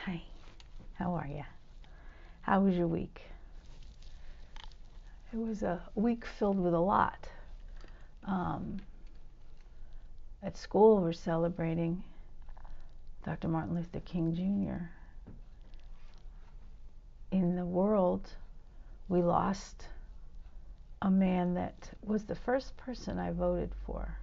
Hi, how are you? How was your week? It was a week filled with a lot. Um, at school, we're celebrating Dr. Martin Luther King Jr. In the world, we lost a man that was the first person I voted for.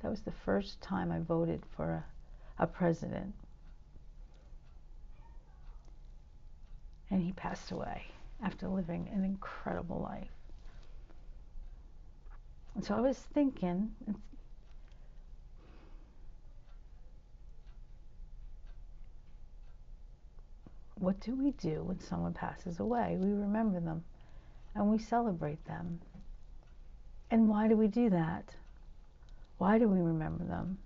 That was the first time I voted for a president. And he passed away after living an incredible life. And so I was thinking, what do we do when someone passes away? We remember them and we celebrate them. And why do we do that? Why do we remember them?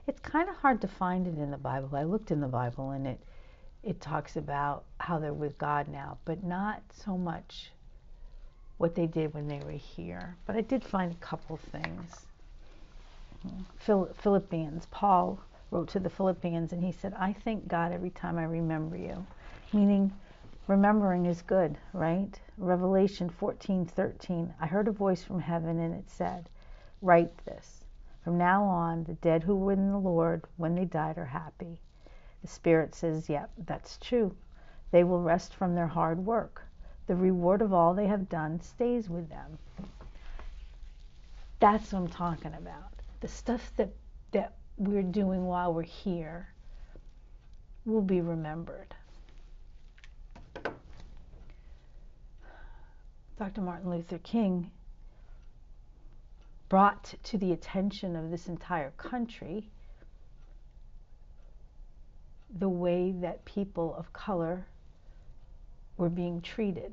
It's kind of hard to find it in the Bible. I looked in the Bible and it talks about how they're with God now, but not so much what they did when they were here. But I did find a couple things. Philippians, Paul wrote to the Philippians and he said, I thank God every time I remember you. Meaning, remembering is good, right? Revelation 14:13. I heard a voice from heaven and it said, write this. From now on, the dead who were in the Lord when they died are happy. The Spirit says, yep, that's true. They will rest from their hard work. The reward of all they have done stays with them. That's what I'm talking about. The stuff that we're doing while we're here will be remembered. Dr. Martin Luther King brought to the attention of this entire country the way that people of color were being treated,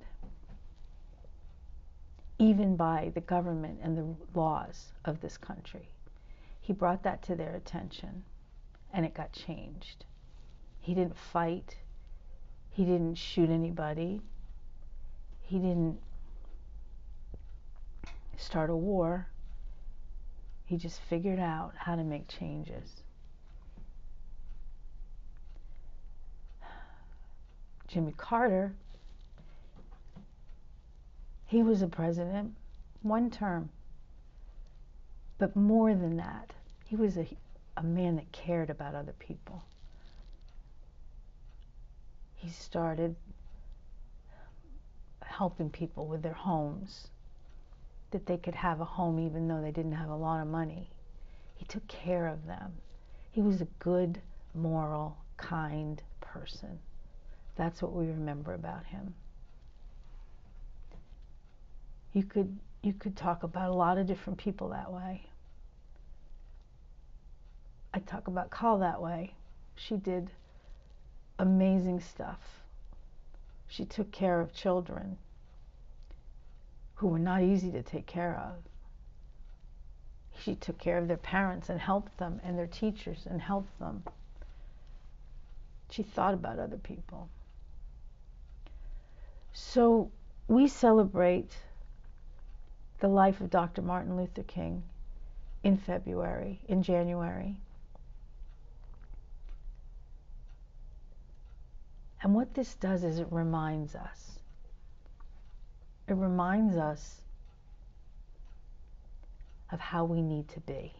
even by the government and the laws of this country. He brought that to their attention, and it got changed. He didn't fight. He didn't shoot anybody. He didn't start a war. He just figured out how to make changes. Jimmy Carter, he was a president, one term. But more than that, he was a man that cared about other people. He started helping people with their homes, that they could have a home even though they didn't have a lot of money. He took care of them. He was a good, moral, kind person. That's what we remember about him. You could talk about a lot of different people that way. I talk about Call that way. She did amazing stuff. She took care of children who were not easy to take care of. She took care of their parents and helped them, and their teachers and helped them. She thought about other people. So we celebrate the life of Dr. Martin Luther King in January. And what this does is it reminds us. It reminds us of how we need to be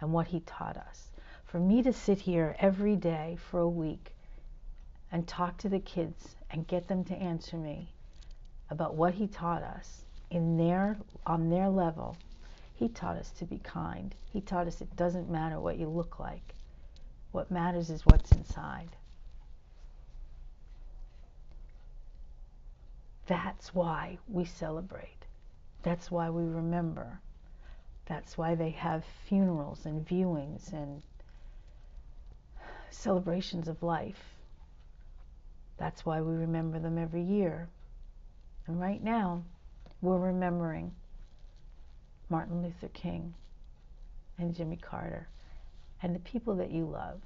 and what he taught us. For me to sit here every day for a week and talk to the kids and get them to answer me about what he taught us on their level. He taught us to be kind. He taught us it doesn't matter what you look like. What matters is what's inside. That's why we celebrate. That's why we remember. That's why they have funerals and viewings and celebrations of life. That's why we remember them every year. And right now, we're remembering Martin Luther King and Jimmy Carter and the people that you love.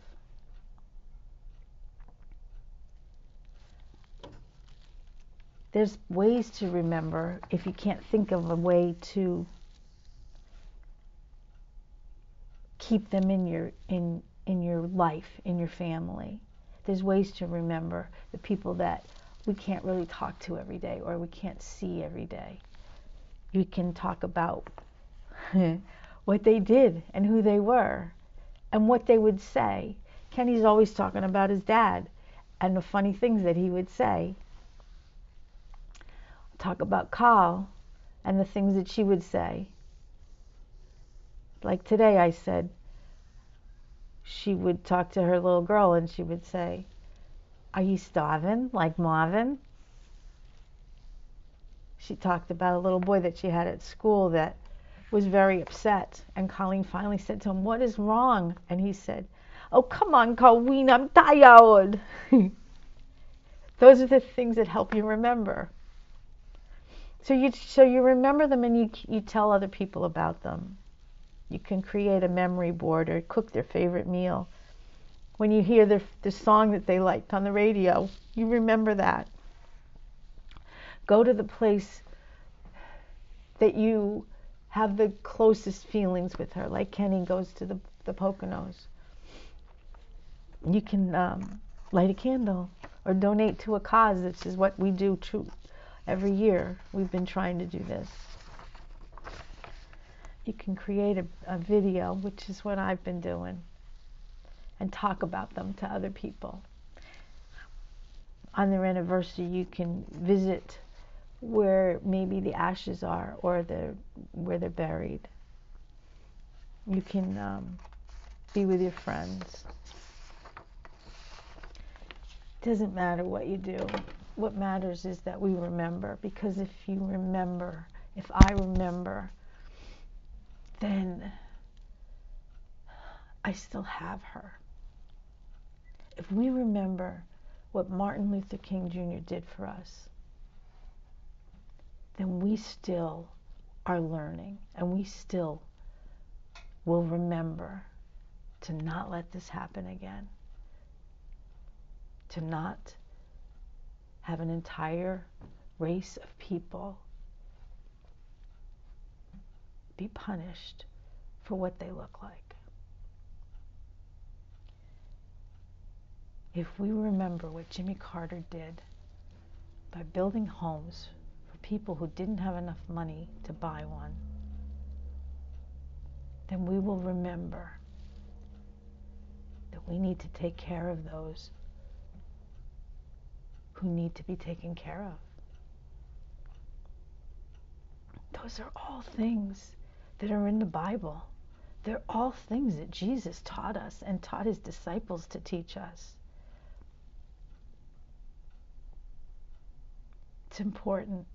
There's ways to remember if you can't think of a way to keep them in your life, in your family. There's ways to remember the people that we can't really talk to every day or we can't see every day. You can talk about what they did and who they were and what they would say. Kenny's always talking about his dad and the funny things that he would say. Talk about Carl and the things that she would say. Like today I said, she would talk to her little girl and she would say, "Are you starving like Marvin?" She talked about a little boy that she had at school that was very upset. And Colleen finally said to him, "What is wrong?" And he said, "Oh, come on, Colleen, I'm tired." Those are the things that help you remember. So you remember them and you tell other people about them. You can create a memory board or cook their favorite meal. When you hear the song that they liked on the radio, you remember that. Go to the place that you have the closest feelings with her, like Kenny goes to the Poconos. You can light a candle or donate to a cause. This is what we do every year. We've been trying to do this. You can create a video, which is what I've been doing, and talk about them to other people. On their anniversary, you can visit where maybe the ashes are or where they're buried. You can be with your friends. It doesn't matter what you do. What matters is that we remember, because if I remember, then I still have her. If we remember what Martin Luther King Jr. did for us, then we still are learning, and we still will remember to not let this happen again, to not have an entire race of people be punished for what they look like. If we remember what Jimmy Carter did by building homes for people who didn't have enough money to buy one, then we will remember that we need to take care of those who need to be taken care of. Those are all things that are in the Bible. They're all things that Jesus taught us and taught his disciples to teach us. It's important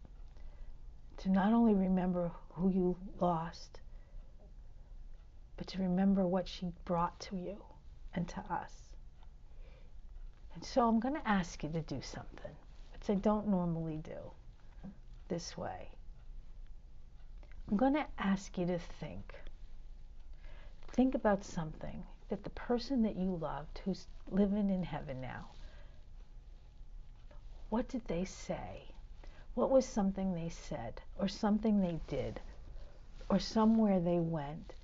to not only remember who you lost, but to remember what she brought to you and to us. And so I'm going to ask you to do something, which I don't normally do this way. I'm going to ask you to think about something that the person that you loved, who's living in heaven now, what did they say? What was something they said, or something they did, or somewhere they went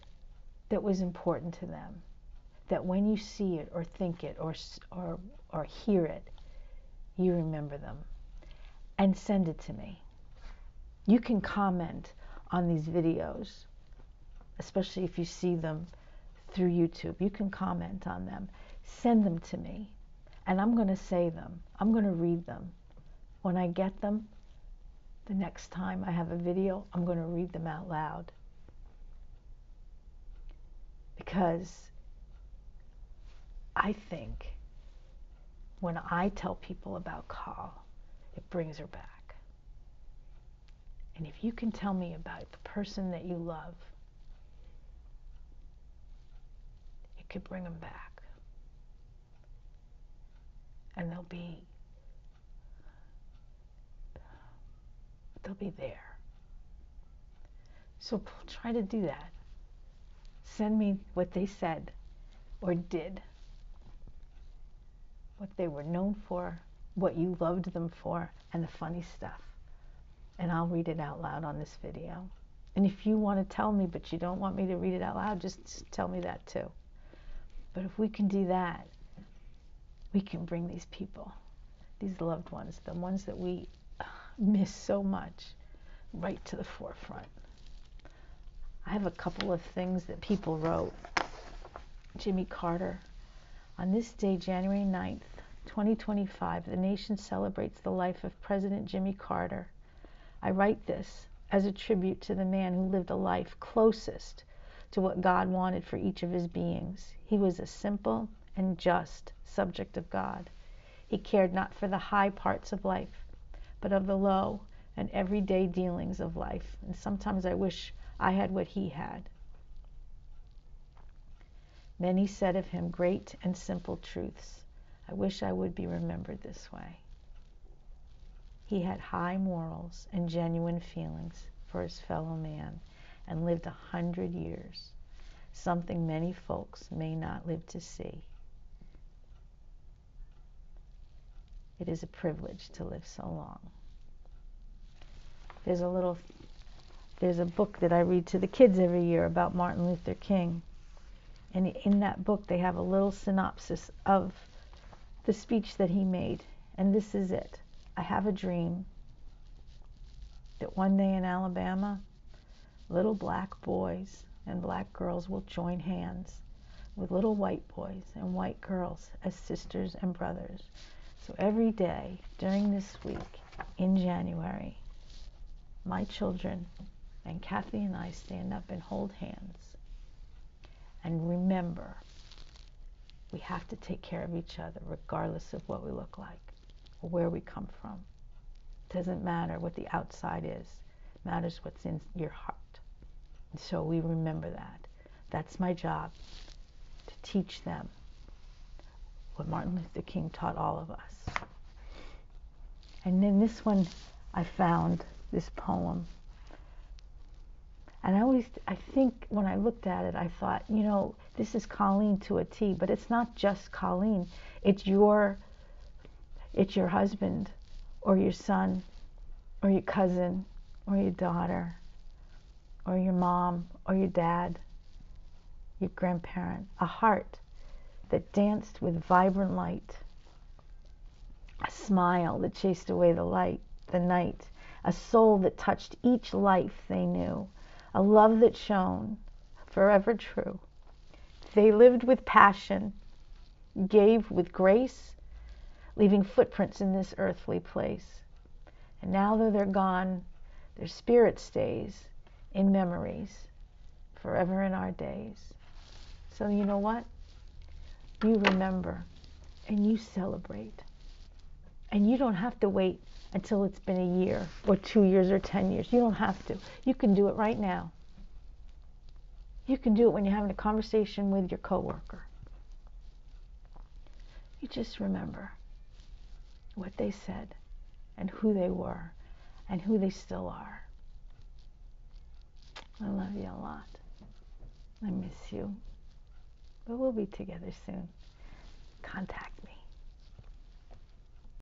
that was important to them, that when you see it or think it or hear it, you remember them? And send it to me. You can comment on these videos, especially if you see them through YouTube. You can comment on them. Send them to me, and I'm going to say them. I'm going to read them. When I get them, the next time I have a video, I'm going to read them out loud. Because I think when I tell people about Carl, it brings her back. And if you can tell me about the person that you love, it could bring them back. And they'll be there. So try to do that. Send me what they said or did, what they were known for, what you loved them for, and the funny stuff. And I'll read it out loud on this video. And if you want to tell me, but you don't want me to read it out loud, just tell me that too. But if we can do that, we can bring these people, these loved ones, the ones that we miss so much, right to the forefront. I have a couple of things that people wrote. Jimmy Carter. On this day, January 9th, 2025, the nation celebrates the life of President Jimmy Carter. I write this as a tribute to the man who lived a life closest to what God wanted for each of his beings. He was a simple and just subject of God. He cared not for the high parts of life, but of the low and everyday dealings of life. And sometimes I wish I had what he had. Many said of him great and simple truths. I wish I would be remembered this way. He had high morals and genuine feelings for his fellow man and lived 100 years, something many folks may not live to see. It is a privilege to live so long. There's a book that I read to the kids every year about Martin Luther King. And in that book, they have a little synopsis of the speech that he made. And this is it. I have a dream that one day in Alabama, little black boys and black girls will join hands with little white boys and white girls as sisters and brothers. So every day during this week in January, my children and Kathy and I stand up and hold hands and remember we have to take care of each other regardless of what we look like or where we come from. It doesn't matter what the outside is. It matters what's in your heart. And so we remember that. That's my job, to teach them what Martin Luther King taught all of us. And then this one, I found this poem. And I think when I looked at it, I thought, this is Colleen to a T, but it's not just Colleen. It's your husband or your son or your cousin or your daughter or your mom or your dad, your grandparent, a heart that danced with vibrant light, a smile that chased away the night, a soul that touched each life they knew, a love that shone, forever true. They lived with passion, gave with grace, leaving footprints in this earthly place. And now that they're gone, their spirit stays in memories, forever in our days. So you know what? You remember and you celebrate. And you don't have to wait until it's been a year or 2 years or 10 years. You don't have to. You can do it right now. You can do it when you're having a conversation with your coworker. You just remember what they said and who they were and who they still are. I love you a lot. I miss you. But we'll be together soon. Contact me.